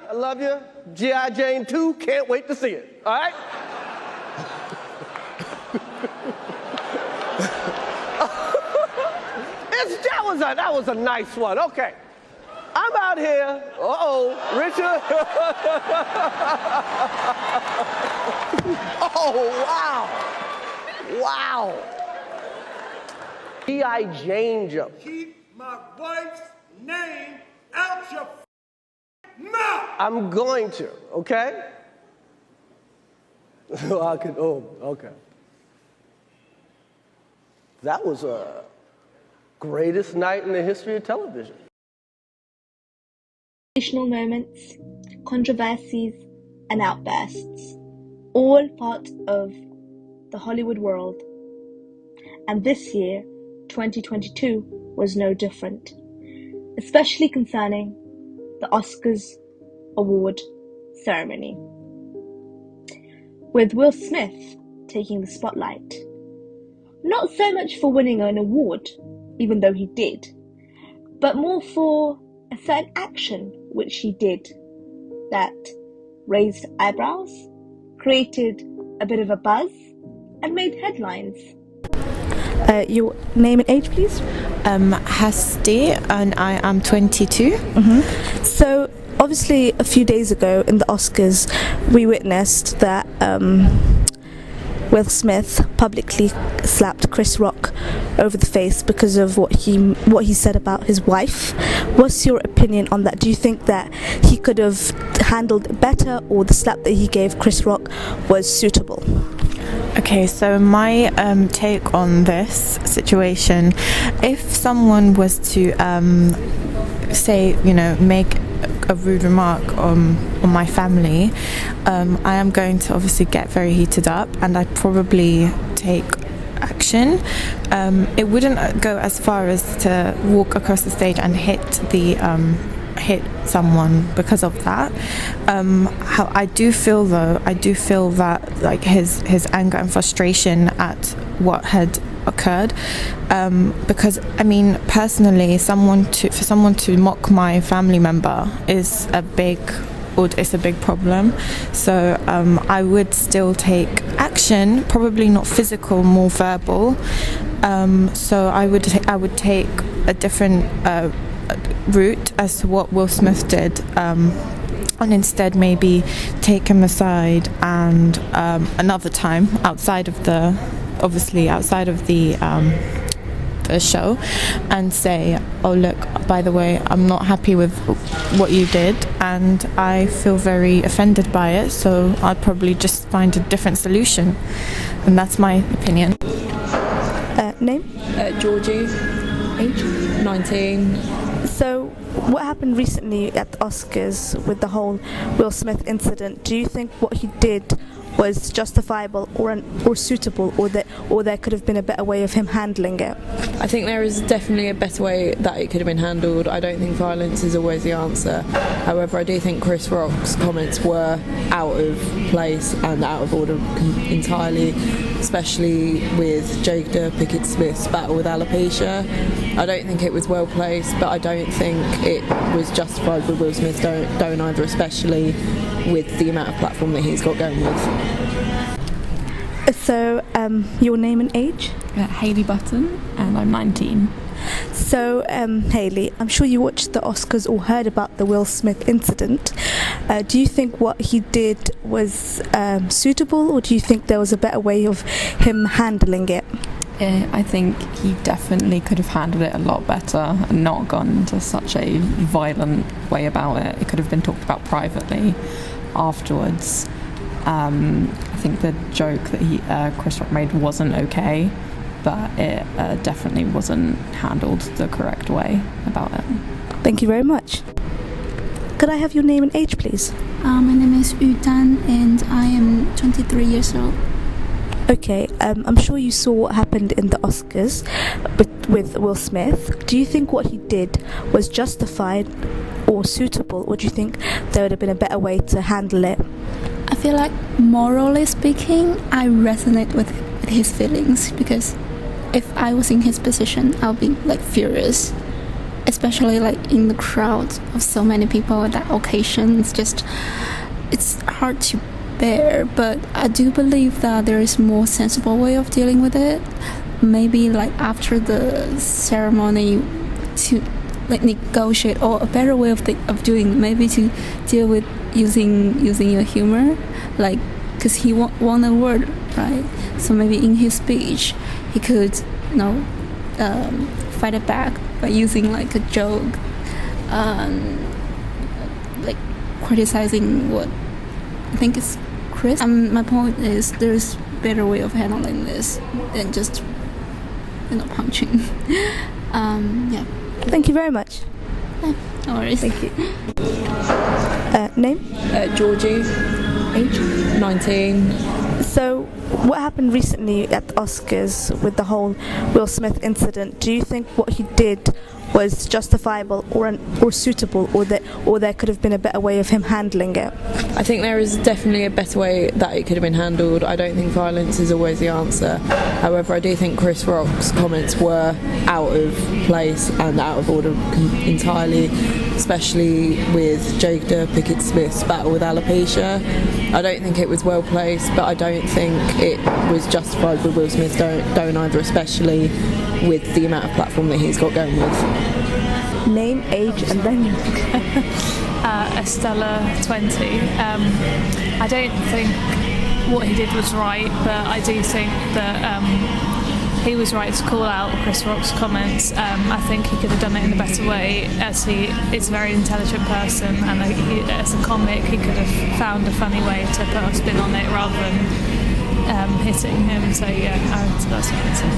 I love you. G.I. Jane 2, can't wait to see it. All right? That was a nice one. Okay. I'm out here. Richard. Oh, wow. Wow. G.I. Jane jump. Keep my wife's name out your mouth. I'm going to, okay? Okay. That was a greatest night in the history of television. Emotional moments, controversies, and outbursts, all part of the Hollywood world. And this year, 2022, was no different, especially concerning the OscarsAward ceremony, with Will Smith taking the spotlight. Not so much for winning an award, even though he did, but more for a certain action which he did that raised eyebrows, created a bit of a buzz, and made headlines. Your name and age, please? Hasti, and I am 22. Mm-hmm. So, obviously, a few days ago in the Oscars, we witnessed that Will Smith publicly slapped Chris Rock over the face because of what he said about his wife. What's your opinion on that? Do you think that he could have handled it better, or the slap that he gave Chris Rock was suitable? Okay, so my take on this situation, if someone was to make a rude remark on my family, I am going to obviously get very heated up, and I'd probably take action. It wouldn't go as far as to walk across the stage and hit someone because of that. How I do feel that like his anger and frustration at what had occurred, because I mean personally, for someone to mock my family member is a big problem. So I would still take action, probably not physical, more verbal. So I would take a different route as to what Will Smith did, and instead maybe take him aside and another time outside of the show, and say, oh look, by the way, I'm not happy with what you did and I feel very offended by it, so I'd probably just find a different solution. And that's my opinion. Name? Georgie, age 19. So, what happened recently at the Oscars with the whole Will Smith incident? Do you think what he did was justifiable or suitable, or there could have been a better way of him handling it? I think there is definitely a better way that it could have been handled. I don't think violence is always the answer. However, I do think Chris Rock's comments were out of place and out of order entirely, especially with Jada Pinkett Smith's battle with alopecia. I don't think it was well placed, but I don't think it was justified with Will Smith don't either, especially with the amount of platform that he's got going with. So, your name and age? Hayley Button, and I'm 19. So, Hayley, I'm sure you watched the Oscars or heard about the Will Smith incident. Do you think what he did was suitable, or do you think there was a better way of him handling it? I think he definitely could have handled it a lot better and not gone into such a violent way about it. It could have been talked about privately afterwards. I think the joke that Chris Rock made wasn't okay, but it definitely wasn't handled the correct way about it. Thank you very much. Could I have your name and age, please? My name is Yutan, and I am 23 years old. Okay, I'm sure you saw what happened in the Oscars with Will Smith. Do you think what he did was justified or suitable, or do you think there would have been a better way to handle it? I feel like, morally speaking, I resonate with his feelings, because if I was in his position, I'll be like furious. especially like in the crowd of so many people at that occasion. It's hard to bear, but I do believe that there is more sensible way of dealing with it. Maybe like after the ceremony to like negotiate, or a better way of doing, maybe to deal with using your humor, like because he won a award, right? So maybe in his speech he could fight it back by using like a joke, like criticizing what I think is Chris. My point is there's better way of handling this than just punching. Yeah. Thank you very much. No worries. Thank you. Name? Georgie. Age? 19. So, what happened recently at the Oscars with the whole Will Smith incident? Do you think what he did was justifiable or suitable, or there could have been a better way of him handling it? I think there is definitely a better way that it could have been handled. I don't think violence is always the answer. However, I do think Chris Rock's comments were out of place and out of order entirely, especially with Jada Pinkett Smith's battle with alopecia. I don't think it was well placed, but I don't think it was justified with Will Smith don't either, especially with the amount of platform that he's got going with. Name, age, and then Estella, 20. I don't think what he did was right, but I do think that he was right to call out Chris Rock's comments. I think he could have done it in a better way, as he is a very intelligent person, and as a comic he could have found a funny way to put a spin on it rather than hitting him. So yeah, that's what I'd say.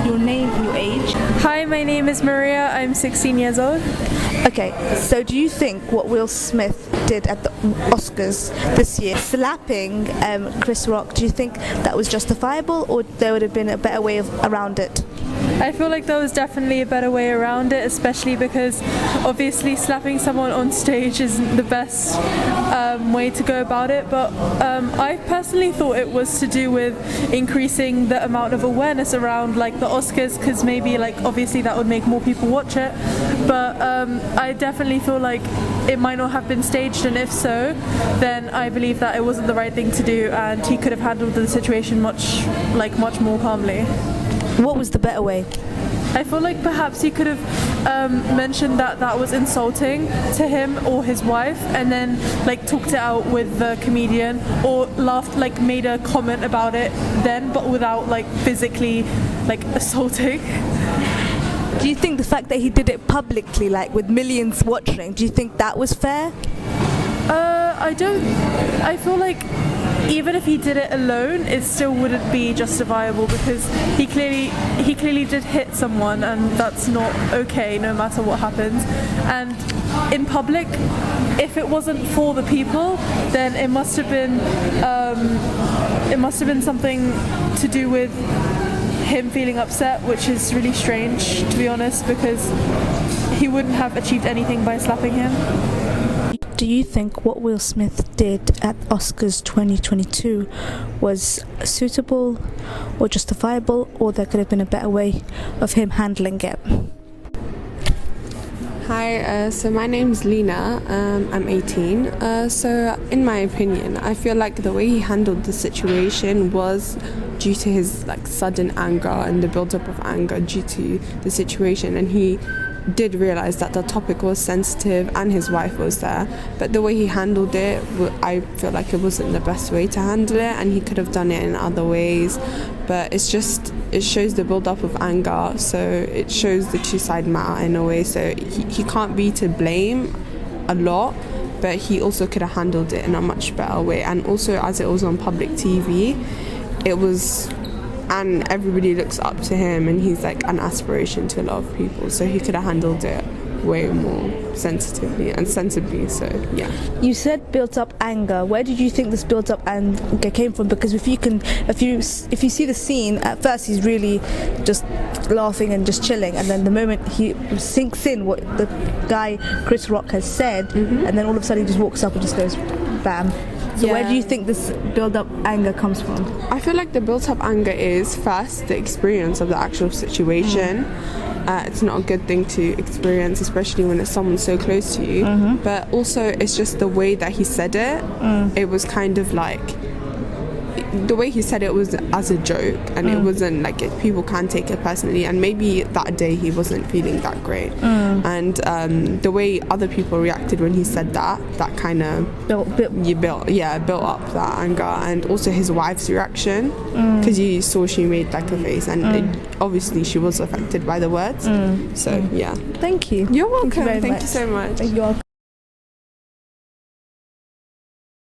Your name and your age? Hi, my name is Maria. I'm 16 years old. Okay, so do you think what Will Smith did at the Oscars this year, slapping Chris Rock, do you think that was justifiable, or there would have been a better way around it? I feel like there was definitely a better way around it, especially because obviously slapping someone on stage isn't the best way to go about it, but I personally thought it was to do with increasing the amount of awareness around like the Oscars, because maybe like obviously that would make more people watch it, but I definitely feel like it might not have been staged, and if so, then I believe that it wasn't the right thing to do, and he could have handled the situation much more calmly. What was the better way? I feel like perhaps he could have mentioned that was insulting to him or his wife, and then like talked it out with the comedian, or laughed, made a comment about it then, but without like physically assaulting. Do you think the fact that he did it publicly, like with millions watching, do you think that was fair? I don't. I feel like even if he did it alone, it still wouldn't be justifiable, because he clearly did hit someone, and that's not okay no matter what happens. And in public, if it wasn't for the people, then it must have been something to do with him feeling upset, which is really strange, to be honest, because he wouldn't have achieved anything by slapping him. Do you think what Will Smith did at Oscars 2022 was suitable or justifiable, or there could have been a better way of him handling it? Hi, so my name's Lena, I'm 18. So in my opinion, I feel like the way he handled the situation was due to his sudden anger and the build-up of anger due to the situation, and he did realise that the topic was sensitive and his wife was there, but the way he handled it, I feel like it wasn't the best way to handle it, and he could have done it in other ways, but it shows the build-up of anger, so it shows the two-side matter in a way, so he can't be to blame a lot, but he also could have handled it in a much better way. And also, as it was on public TV, and everybody looks up to him, and he's like an aspiration to a lot of people, so he could have handled it way more sensitively and sensibly. So yeah. You said built up anger. Where did you think this built up anger came from? Because if you see the scene, at first he's really just laughing and just chilling, and then the moment he sinks in what the guy Chris Rock has said, and then all of a sudden he just walks up and just goes bam. So where do you think this build-up anger comes from? I feel like the built-up anger is first the experience of the actual situation. it's not a good thing to experience, especially when it's someone so close to you. But also, it's just the way that he said it. It was kind of like, the way he said it was as a joke, and it wasn't like people can take it personally, and maybe that day he wasn't feeling that great. And the way other people reacted when he said that kind of built up that anger. And also his wife's reaction, because you saw she made like a face, and obviously she was affected by the words. So yeah. Thank you. You're welcome. Thank you very much. You so much. You're welcome.